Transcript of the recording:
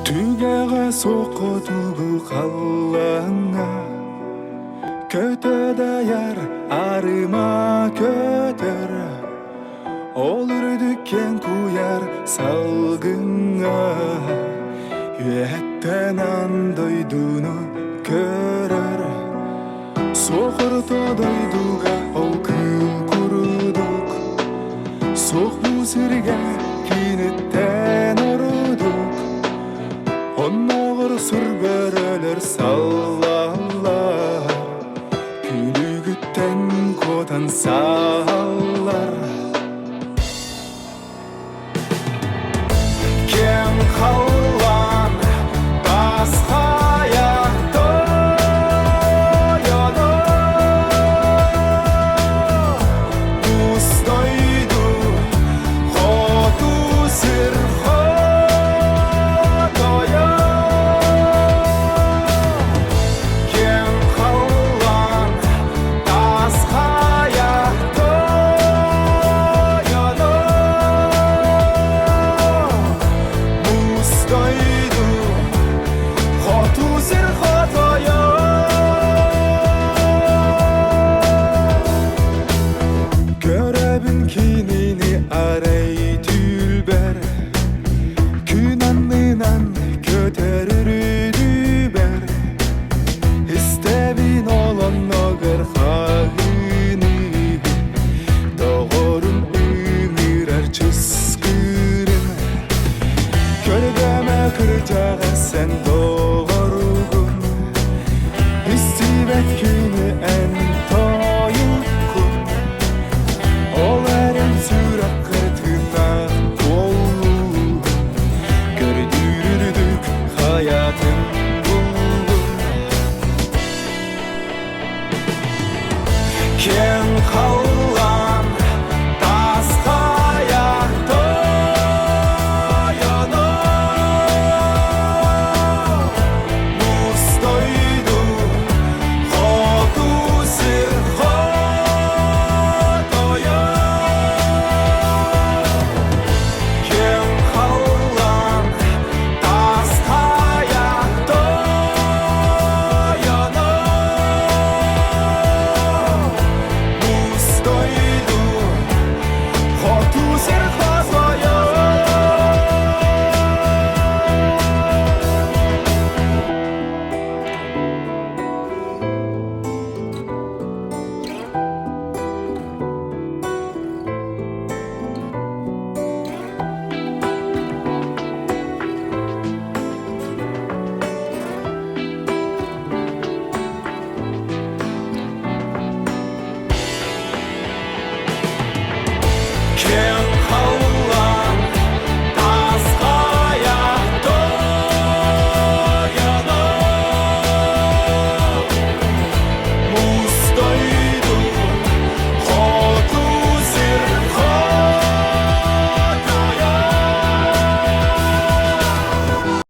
Tügege sokutugu kallanga Köte değer arıma köter Olur dükken kuyar salgınga Yüetten andoydunu körör Sokurta doyduga ol kıl kuruduk Sok bu sirge kinitten oruduk Onağır sürböröler sallarlar Külügütten kotan sallar Ken kallan basaya doyada Ustoydu hotu sirho doya Ken kallan basaya doyada Ustoydu hotu sirho doya Görebin kinini aray tülber Künanlınan köterir düber İstebin olan nağır hahini Doğurun ümirer çıskırın Gölgeme kırcağı sen doğ